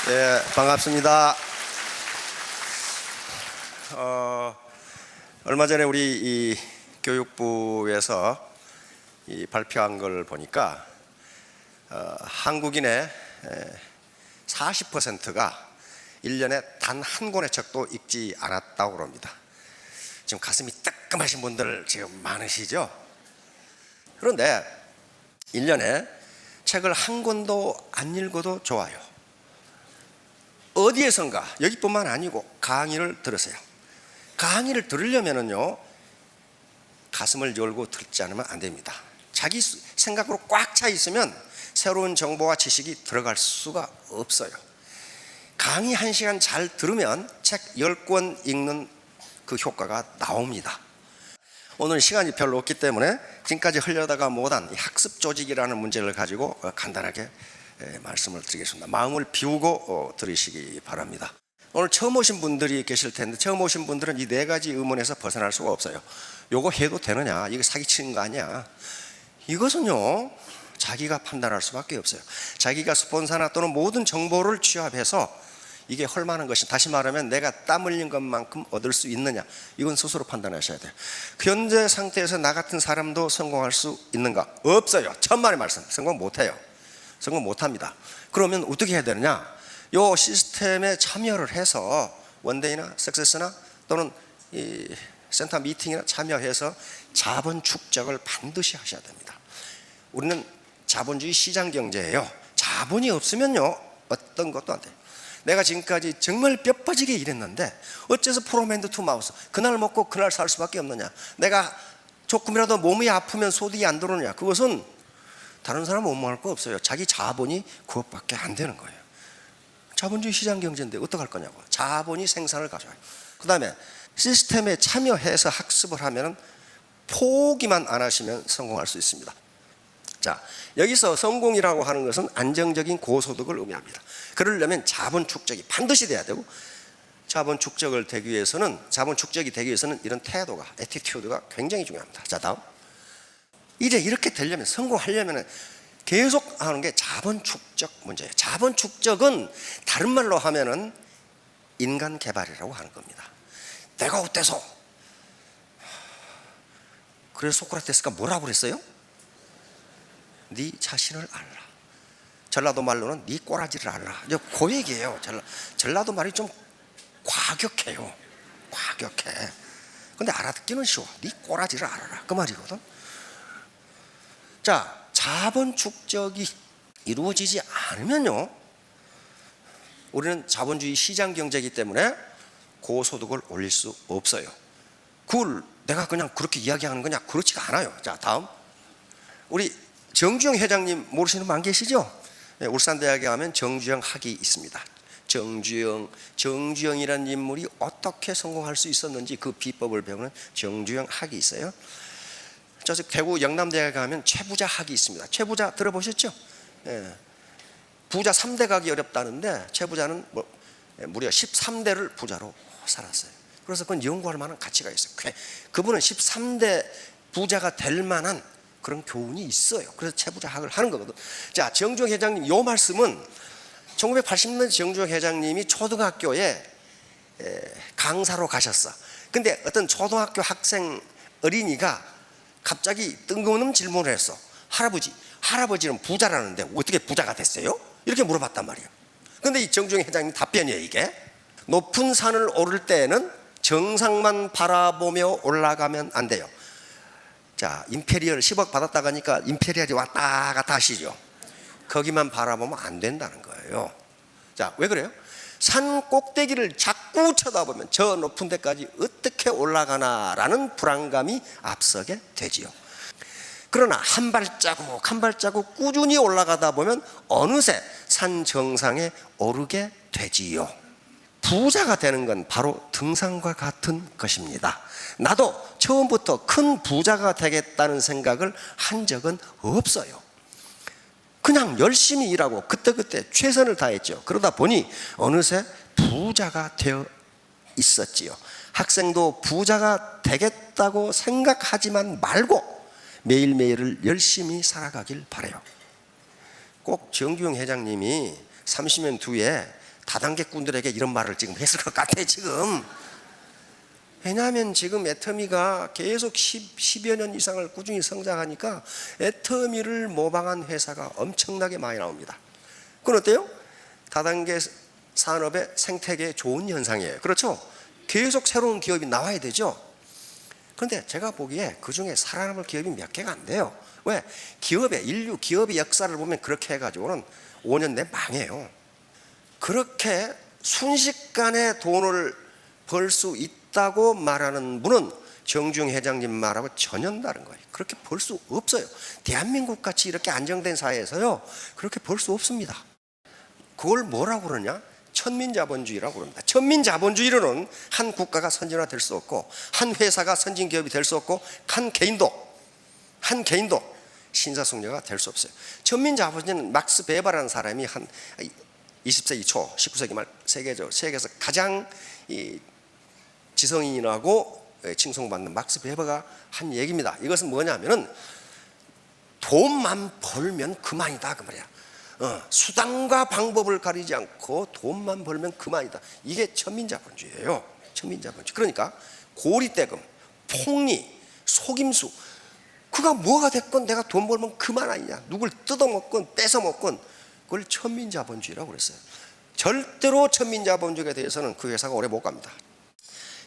예, 반갑습니다. 얼마 전에 우리 이 교육부에서 발표한 걸 보니까 한국인의 40%가 1년에 단 한 권의 책도 읽지 않았다고 그럽니다. 지금 가슴이 뜨끔하신 분들 지금 많으시죠? 그런데 1년에 책을 한 권도 안 읽어도 좋아요. 어디에선가, 여기뿐만 아니고 강의를 들으세요. 강의를 들으려면요 가슴을 열고 듣지 않으면 안 됩니다. 자기 생각으로 꽉 차 있으면 새로운 정보와 지식이 들어갈 수가 없어요. 강의 1시간 잘 들으면 책 10권 읽는 그 효과가 나옵니다. 오늘 시간이 별로 없기 때문에 지금까지 흘려다가 못한 학습 조직이라는 문제를 가지고 간단하게 말씀을 드리겠습니다. 마음을 비우고 들으시기 바랍니다. 오늘 처음 오신 분들이 계실 텐데, 처음 오신 분들은 이 4가지 의문에서 벗어날 수가 없어요. 요거 해도 되느냐? 이거 사기치는 거 아니야? 이것은요 자기가 판단할 수밖에 없어요. 자기가 스폰서나 또는 모든 정보를 취합해서 이게 헐만한 것이, 다시 말하면 내가 땀 흘린 것만큼 얻을 수 있느냐, 이건 스스로 판단하셔야 돼요. 현재 상태에서 나 같은 사람도 성공할 수 있는가? 없어요. 천만의 말씀, 성공 못해요. 성공 못합니다. 그러면 어떻게 해야 되느냐? 이 시스템에 참여를 해서 원데이나 석세스나 또는 이 센터 미팅이나 참여해서 자본 축적을 반드시 하셔야 됩니다. 우리는 자본주의 시장 경제예요. 자본이 없으면요 어떤 것도 안 돼요. 내가 지금까지 정말 뼈 빠지게 일했는데 어째서 프롬핸드 투 마우스, 그날 먹고 그날 살 수밖에 없느냐? 내가 조금이라도 몸이 아프면 소득이 안 들어오느냐? 그것은 다른 사람은 원망할 거 없어요. 자기 자본이 그것밖에 안 되는 거예요. 자본주의 시장 경제인데 어떡할 거냐고. 자본이 생산을 가져와요. 그 다음에 시스템에 참여해서 학습을 하면, 포기만 안 하시면 성공할 수 있습니다. 자, 여기서 성공이라고 하는 것은 안정적인 고소득을 의미합니다. 그러려면 자본 축적이 반드시 돼야 되고, 자본 축적이 되기 위해서는 이런 태도가, 애티튜드가 굉장히 중요합니다. 자, 다음. 이제 이렇게 되려면, 성공하려면 계속 하는 게 자본 축적 문제예요. 자본 축적은 다른 말로 하면은 인간 개발이라고 하는 겁니다. 내가 어때서? 그래서 소크라테스가 뭐라고 그랬어요? 네 자신을 알라. 전라도 말로는 네 꼬라지를 알라. 그 얘기예요. 전라도 말이 좀 과격해요. 과격해. 근데 알아듣기는 쉬워. 네 꼬라지를 알아라, 그 말이거든. 자, 자본 축적이 이루어지지 않으면요 우리는 자본주의 시장 경제이기 때문에 고소득을 올릴 수 없어요. 그걸 내가 그냥 그렇게 이야기하는 거냐? 그렇지가 않아요. 자, 다음. 우리 정주영 회장님 모르시는 분 안 계시죠? 네, 울산대학에 가면 정주영 학이 있습니다. 정주영이라는 인물이 어떻게 성공할 수 있었는지 그 비법을 배우는 정주영 학이 있어요. 저쪽 대구 영남대학에 가면 최부자 학이 있습니다. 최부자 들어보셨죠? 예. 부자 3대 가기 어렵다는데 최부자는 무려 13대를 부자로 살았어요. 그래서 그건 연구할 만한 가치가 있어요. 그분은 13대 부자가 될 만한 그런 교훈이 있어요. 그래서 최부자 학을 하는 거거든. 자, 정주영 회장님 요 말씀은 1980년대 정주영 회장님이 초등학교에 강사로 가셨어. 근데 어떤 초등학교 학생 어린이가 갑자기 뜬금없는 질문을 했어. 할아버지는 부자라는데 어떻게 부자가 됐어요? 이렇게 물어봤단 말이에요. 근데 이 정주영 회장님 답변이에요. 이게 높은 산을 오를 때에는 정상만 바라보며 올라가면 안 돼요. 자, 임페리얼 10억 받았다가 하니까 임페리얼이 왔다 갔다 하시죠. 거기만 바라보면 안 된다는 거예요. 자, 왜 그래요? 산 꼭대기를 자꾸 쳐다보면 저 높은 데까지 어떻게 올라가나라는 불안감이 앞서게 되지요. 그러나 한 발자국 한 발자국 꾸준히 올라가다 보면 어느새 산 정상에 오르게 되지요. 부자가 되는 건 바로 등산과 같은 것입니다. 나도 처음부터 큰 부자가 되겠다는 생각을 한 적은 없어요. 그냥 열심히 일하고 그때그때 최선을 다했죠. 그러다 보니 어느새 부자가 되어 있었지요. 학생도 부자가 되겠다고 생각하지만 말고 매일매일을 열심히 살아가길 바라요. 꼭 정주영 회장님이 30년 뒤에 다단계꾼들에게 이런 말을 지금 했을 것 같아 지금. 왜냐하면 지금 애터미가 계속 10여 년 이상을 꾸준히 성장하니까 애터미를 모방한 회사가 엄청나게 많이 나옵니다. 그건 어때요? 다단계 산업의 생태계에 좋은 현상이에요. 그렇죠? 계속 새로운 기업이 나와야 되죠. 그런데 제가 보기에 그중에 살아남을 기업이 몇 개가 안 돼요. 왜? 인류 기업의 역사를 보면 그렇게 해가지고는 5년 내에 망해요. 그렇게 순식간에 돈을 벌 수 있다고 말하는 분은 정중 회장님 말하고 전혀 다른 거예요. 그렇게 벌 수 없어요. 대한민국 같이 이렇게 안정된 사회에서요, 그렇게 벌 수 없습니다. 그걸 뭐라고 그러냐? 천민자본주의라고 그럽니다. 천민자본주의로는 한 국가가 선진화될 수 없고, 한 회사가 선진기업이 될 수 없고, 한 개인도 신사숙녀가 될 수 없어요. 천민자본주의는 막스 베버라는 사람이 한 20세기 초, 19세기 말 세계에서 가장 지성인이라고 칭송받는 막스 베버가 한 얘기입니다. 이것은 뭐냐면은 돈만 벌면 그만이다 그 말이야. 수단과 방법을 가리지 않고 돈만 벌면 그만이다. 이게 천민자본주의예요. 천민자본주의. 그러니까 고리대금, 폭리, 속임수, 그가 뭐가 됐건 내가 돈 벌면 그만 아니냐. 누굴 뜯어먹건 뺏어먹건 그걸 천민자본주의라고 그랬어요. 절대로 천민자본주의에 대해서는 그 회사가 오래 못 갑니다.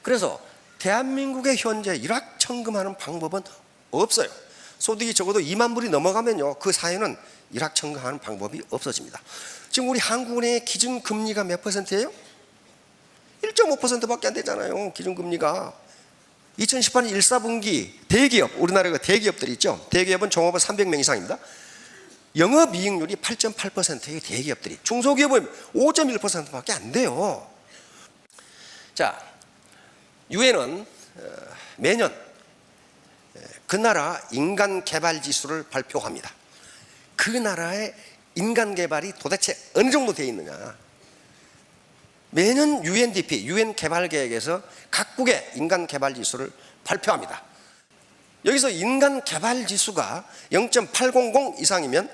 그래서 대한민국의 현재 일확천금하는 방법은 없어요. 소득이 적어도 2만 불이 넘어가면요, 그 사회는 일확천금하는 방법이 없어집니다. 지금 우리 한국은행의 기준금리가 몇 %예요? 1.5%밖에 안 되잖아요. 기준금리가. 2018년 1사분기 대기업, 우리나라가 대기업들이 있죠. 대기업은 종업원 300명 이상입니다. 영업이익률이 8.8%의 대기업들이, 중소기업은 5.1%밖에 안 돼요. 자, 유엔은 매년 그 나라 인간 개발 지수를 발표합니다. 그 나라의 인간 개발이 도대체 어느 정도 되어 있느냐. 매년 UNDP, UN 개발 계획에서 각국의 인간 개발 지수를 발표합니다. 여기서 인간 개발 지수가 0.800 이상이면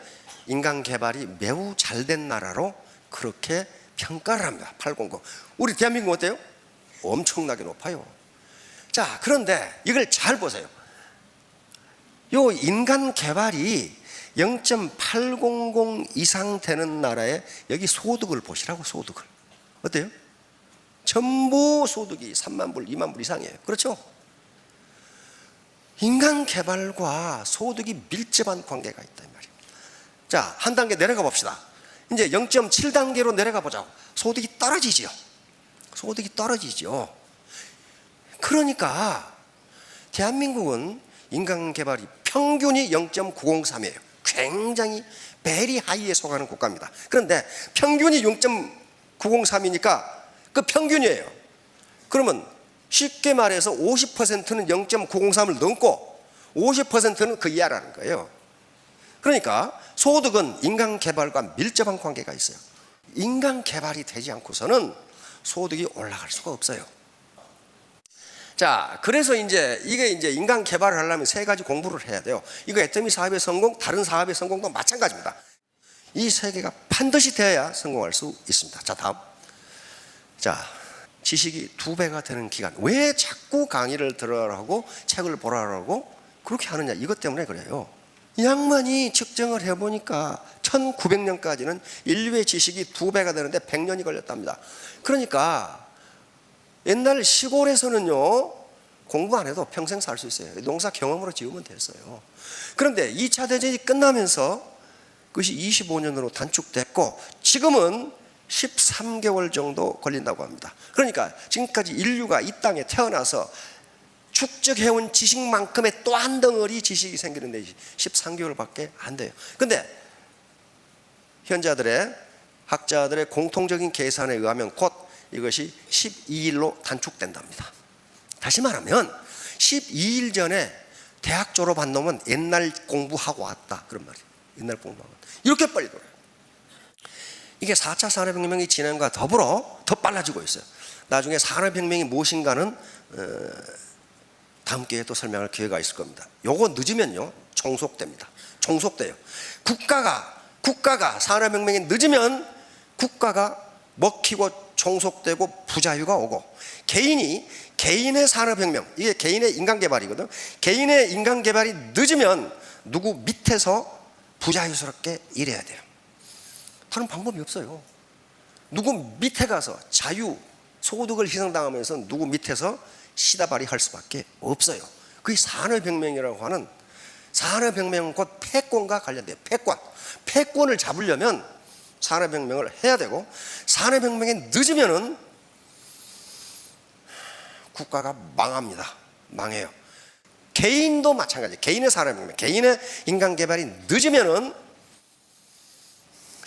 인간 개발이 매우 잘된 나라로 그렇게 평가를 합니다. 800. 우리 대한민국 어때요? 엄청나게 높아요. 자, 그런데 이걸 잘 보세요. 요 인간 개발이 0.800 이상 되는 나라에 여기 소득을 보시라고. 소득을 어때요? 전부 소득이 3만 불, 2만 불 이상이에요. 그렇죠? 인간 개발과 소득이 밀접한 관계가 있다 이 말이에요. 자, 한 단계 내려가 봅시다. 이제 0.7단계로 내려가 보자고. 소득이 떨어지죠. 소득이 떨어지죠. 그러니까 대한민국은 인간 개발이 평균이 0.903이에요. 굉장히 베리 하이에 속하는 국가입니다. 그런데 평균이 0.903이니까 그 평균이에요. 그러면 쉽게 말해서 50%는 0.903을 넘고 50%는 그 이하라는 거예요. 그러니까 소득은 인간 개발과 밀접한 관계가 있어요. 인간 개발이 되지 않고서는 소득이 올라갈 수가 없어요. 자, 그래서 이게 인간 개발을 하려면 세 가지 공부를 해야 돼요. 이거 애터미 사업의 성공, 다른 사업의 성공도 마찬가지입니다. 이 세 개가 반드시 되어야 성공할 수 있습니다. 자, 다음. 자, 지식이 2배가 되는 기간. 왜 자꾸 강의를 들으라고 책을 보라고 그렇게 하느냐. 이것 때문에 그래요. 이 양반이 측정을 해보니까 1900년까지는 인류의 지식이 2배가 되는데 100년이 걸렸답니다. 그러니까 옛날 시골에서는요, 공부 안 해도 평생 살 수 있어요. 농사 경험으로 지으면 됐어요. 그런데 2차 대전이 끝나면서 그것이 25년으로 단축됐고 지금은 13개월 정도 걸린다고 합니다. 그러니까 지금까지 인류가 이 땅에 태어나서 축적해온 지식만큼의 또 한 덩어리 지식이 생기는데 13개월밖에 안 돼요. 그런데 현자들의 학자들의 공통적인 계산에 의하면 곧 이것이 12일로 단축된답니다. 다시 말하면 12일 전에 대학 졸업한 놈은 옛날 공부하고 왔다 그런 말이에요. 옛날 공부하고 왔다. 이렇게 빨리 돌아요. 이게 4차 산업혁명이 진행과 더불어 더 빨라지고 있어요. 나중에 산업혁명이 무엇인가는 다음 기회에 또 설명할 기회가 있을 겁니다. 요거 늦으면요 종속됩니다. 종속돼요. 국가가 산업혁명이 늦으면 국가가 먹히고 종속되고 부자유가 오고, 개인의 산업혁명, 이게 개인의 인간개발이거든. 개인의 인간개발이 늦으면 누구 밑에서 부자유스럽게 일해야 돼요. 다른 방법이 없어요. 누구 밑에 가서 자유, 소득을 희생당하면서 누구 밑에서 시다발이 할 수밖에 없어요. 그게 산업혁명이라고 하는, 산업혁명은 곧 패권과 관련돼요. 패권을 잡으려면 산업혁명을 해야 되고, 산업혁명에 늦으면은 국가가 망합니다. 망해요. 개인도 마찬가지예요. 개인의 산업혁명, 개인의 인간개발이 늦으면은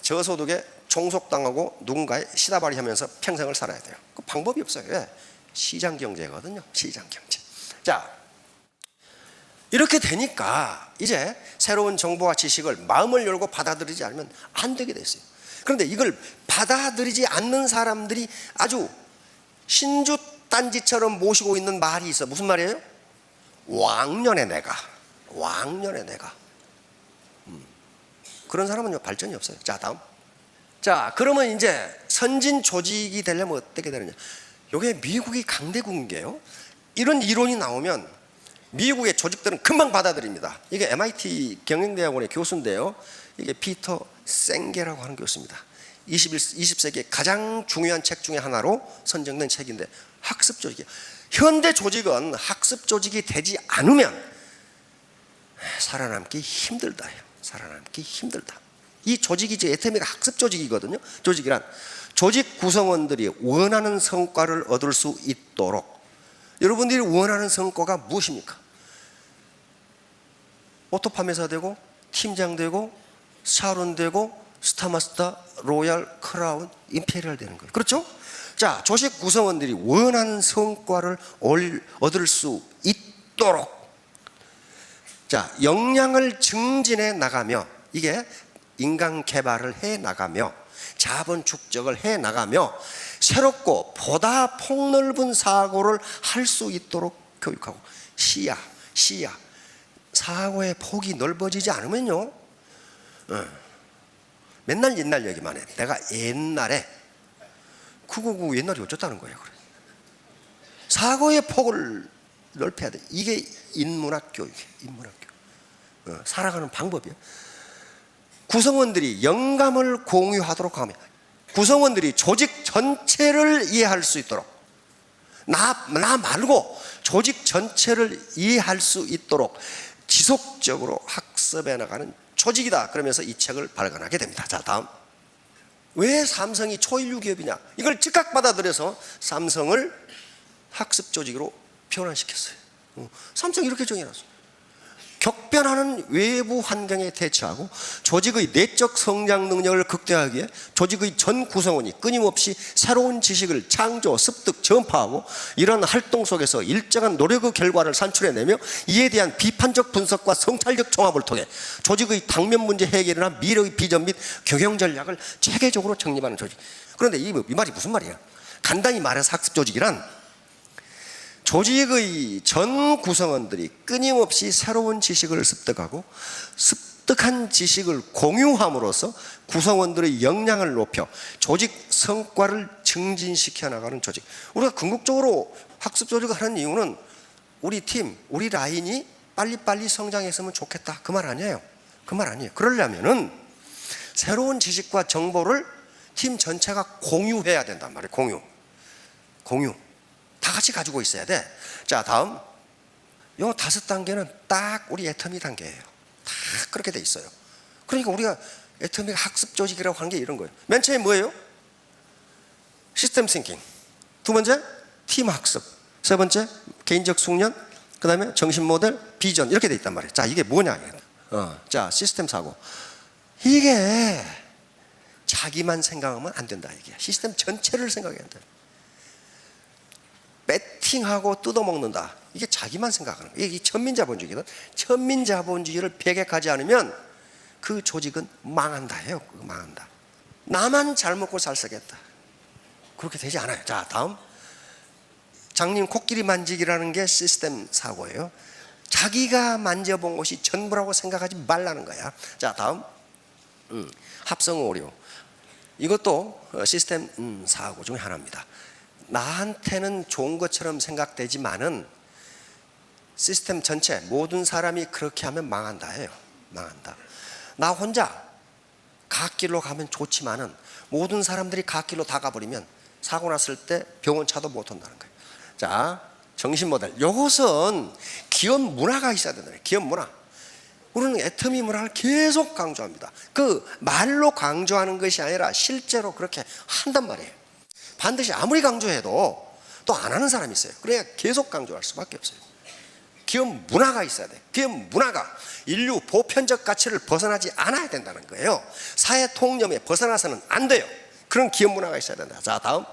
저소득에 종속당하고 누군가의 시다발이 하면서 평생을 살아야 돼요. 그 방법이 없어요. 왜? 시장경제거든요. 시장경제. 자, 이렇게 되니까 이제 새로운 정보와 지식을 마음을 열고 받아들이지 않으면 안 되게 됐어요. 그런데 이걸 받아들이지 않는 사람들이 아주 신주단지처럼 모시고 있는 말이 있어. 무슨 말이에요? 왕년의 내가. 그런 사람은 발전이 없어요. 자, 다음. 자, 그러면 이제 선진 조직이 되려면 어떻게 되느냐? 이게 미국이 강대국인 게요, 이런 이론이 나오면 미국의 조직들은 금방 받아들입니다. 이게 MIT 경영대학원의 교수인데요, 이게 피터 생게라고 하는 교수입니다. 20세기의 가장 중요한 책 중에 하나로 선정된 책인데, 학습 조직이에요. 현대 조직은 학습 조직이 되지 않으면 살아남기 힘들다예요. 살아남기 힘들다. 이 조직이 이제 애터미가 학습 조직이거든요. 조직이란 조직 구성원들이 원하는 성과를 얻을 수 있도록, 여러분들이 원하는 성과가 무엇입니까? 오토 판매사 되고, 팀장 되고, 샤론 되고, 스타마스터, 로얄, 크라운, 임페리얼 되는 거예요. 그렇죠? 자, 조직 구성원들이 원하는 성과를 얻을 수 있도록, 자, 역량을 증진해 나가며, 이게 인간 개발을 해 나가며, 자본 축적을 해 나가며, 새롭고 보다 폭넓은 사고를 할 수 있도록 교육하고, 시야, 사고의 폭이 넓어지지 않으면요, 맨날 옛날 얘기만 해. 내가 옛날에 999 옛날이 어쩌다는 거예요. 그래. 사고의 폭을 넓혀야 돼. 이게 인문학 교육이에요. 인문학 교육. 살아가는 방법이에요. 구성원들이 영감을 공유하도록 하며, 구성원들이 조직 전체를 이해할 수 있도록, 나 말고 조직 전체를 이해할 수 있도록 지속적으로 학습해 나가는 조직이다. 그러면서 이 책을 발간하게 됩니다. 자, 다음. 왜 삼성이 초인류 기업이냐? 이걸 즉각 받아들여서 삼성을 학습 조직으로 변환시켰어요. 삼성이 이렇게 정해놨어요. 격변하는 외부 환경에 대처하고 조직의 내적 성장 능력을 극대화하기 위해 조직의 전 구성원이 끊임없이 새로운 지식을 창조, 습득, 전파하고, 이런 활동 속에서 일정한 노력의 결과를 산출해내며 이에 대한 비판적 분석과 성찰적 종합을 통해 조직의 당면 문제 해결이나 미래의 비전 및 경영 전략을 체계적으로 정립하는 조직. 그런데 이 말이 무슨 말이야? 간단히 말해서 학습 조직이란 조직의 전 구성원들이 끊임없이 새로운 지식을 습득하고, 습득한 지식을 공유함으로써 구성원들의 역량을 높여 조직 성과를 증진시켜 나가는 조직. 우리가 궁극적으로 학습 조직을 하는 이유는 우리 팀, 우리 라인이 빨리빨리 성장했으면 좋겠다, 그 말 아니에요. 그 말 아니에요. 그러려면은 새로운 지식과 정보를 팀 전체가 공유해야 된단 말이에요. 공유. 다 같이 가지고 있어야 돼. 자, 다음. 요 5단계는 딱 우리 애터미 단계예요. 다 그렇게 돼 있어요. 그러니까 우리가 애터미가 학습 조직이라고 하는 게 이런 거예요. 맨 처음에 뭐예요? 시스템 싱킹. 두 번째, 팀 학습. 세 번째, 개인적 숙련. 그 다음에 정신 모델, 비전. 이렇게 돼 있단 말이에요. 자, 이게 뭐냐? 자, 시스템 사고. 이게 자기만 생각하면 안 된다, 이게. 시스템 전체를 생각해야 된다. 배팅하고 뜯어먹는다, 이게 자기만 생각하는 거예요. 이게 천민자본주의거든. 천민자본주의를 배격하지 않으면 그 조직은 망한다 해요. 망한다. 나만 잘 먹고 잘 살겠다, 그렇게 되지 않아요. 자, 다음. 장님 코끼리 만지기라는 게 시스템 사고예요. 자기가 만져본 것이 전부라고 생각하지 말라는 거야. 자, 다음. 합성 오류. 이것도 시스템 사고 중에 하나입니다. 나한테는 좋은 것처럼 생각되지만은 시스템 전체 모든 사람이 그렇게 하면 망한다예요. 망한다. 나 혼자 갓길로 가면 좋지만은 모든 사람들이 갓길로 다 가버리면 사고 났을 때 병원 차도 못 온다는 거예요. 자, 정신 모델. 이것은 기업 문화가 있어야 된다. 기업 문화. 우리는 애터미 문화를 계속 강조합니다. 그 말로 강조하는 것이 아니라 실제로 그렇게 한단 말이에요. 반드시 아무리 강조해도 또 안 하는 사람이 있어요. 그래야 계속 강조할 수밖에 없어요. 기업 문화가 있어야 돼. 기업 문화가 인류 보편적 가치를 벗어나지 않아야 된다는 거예요. 사회 통념에 벗어나서는 안 돼요. 그런 기업 문화가 있어야 된다. 자, 다음.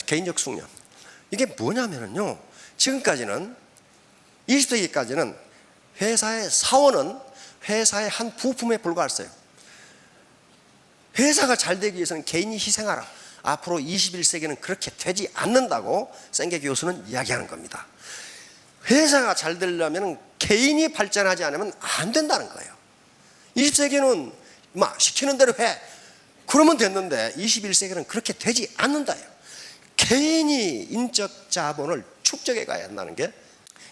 개인적 숙련. 이게 뭐냐면요, 지금까지는 20세기까지는 회사의 사원은 회사의 한 부품에 불과했어요. 회사가 잘 되기 위해서는 개인이 희생하라. 앞으로 21세기는 그렇게 되지 않는다고 생계 교수는 이야기하는 겁니다. 회사가 잘 되려면 개인이 발전하지 않으면 안 된다는 거예요. 20세기는 막 시키는 대로 해. 그러면 됐는데 21세기는 그렇게 되지 않는다요. 개인이 인적 자본을 축적해 가야 한다는 게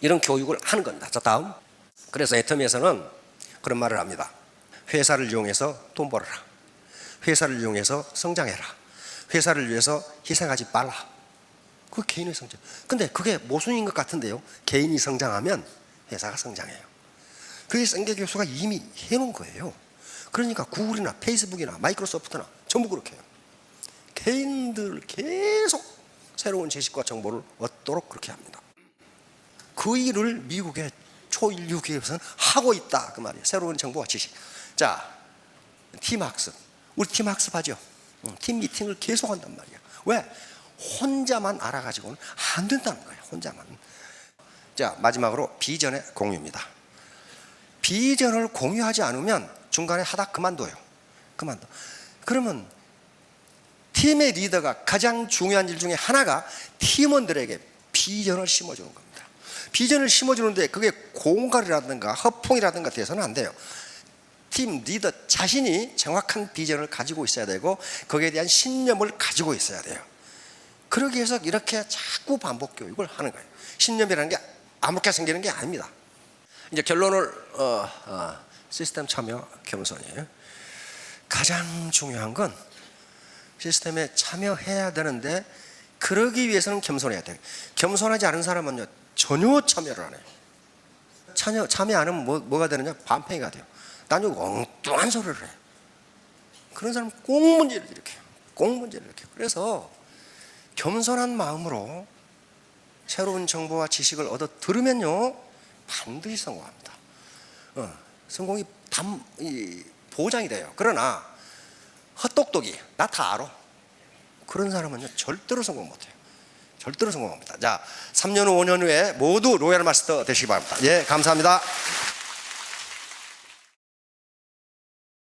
이런 교육을 하는 겁니다. 자, 다음. 그래서 애터미에서는 그런 말을 합니다. 회사를 이용해서 돈 벌어라. 회사를 이용해서 성장해라. 회사를 위해서 희생하지 말라. 그 개인의 성장. 근데 그게 모순인 것 같은데요. 개인이 성장하면 회사가 성장해요. 그게 생계 교수가 이미 해놓은 거예요. 그러니까 구글이나 페이스북이나 마이크로소프트나 전부 그렇게 해요. 개인들 계속 새로운 지식과 정보를 얻도록 그렇게 합니다. 그 일을 미국의 초인류 기업에서는 하고 있다, 그 말이에요. 새로운 정보와 지식. 자, 팀학습. 우리 팀학습 하죠. 팀 미팅을 계속 한단 말이야. 왜? 혼자만 알아가지고는 안 된다는 거예요. 혼자만. 자, 마지막으로 비전의 공유입니다. 비전을 공유하지 않으면 중간에 하다 그만둬요. 그만둬. 그러면 팀의 리더가 가장 중요한 일 중에 하나가 팀원들에게 비전을 심어주는 겁니다. 비전을 심어주는데 그게 공갈이라든가 허풍이라든가 돼서는 안 돼요. 팀 리더 자신이 정확한 비전을 가지고 있어야 되고 거기에 대한 신념을 가지고 있어야 돼요. 그러기 위해서 이렇게 자꾸 반복 교육을 하는 거예요. 신념이라는 게 아무렇게 생기는 게 아닙니다. 이제 결론을 시스템 참여 겸손이에요. 가장 중요한 건 시스템에 참여해야 되는데 그러기 위해서는 겸손해야 돼요. 겸손하지 않은 사람은요 전혀 참여를 안 해요. 참여 안 하면 뭐가 되느냐? 반팽이가 돼요. 난 여기 엉뚱한 소리를 해. 그런 사람은 꼭 문제를 일으켜요. 꼭 문제를 일으켜요. 그래서 겸손한 마음으로 새로운 정보와 지식을 얻어 들으면요 반드시 성공합니다. 성공이 보장이 돼요. 그러나 헛똑똑이 나 다 알아. 그런 사람은요 절대로 성공 못해요. 절대로 성공합니다. 자, 3년 후 5년 후에 모두 로얄 마스터 되시기 바랍니다. 예, 감사합니다.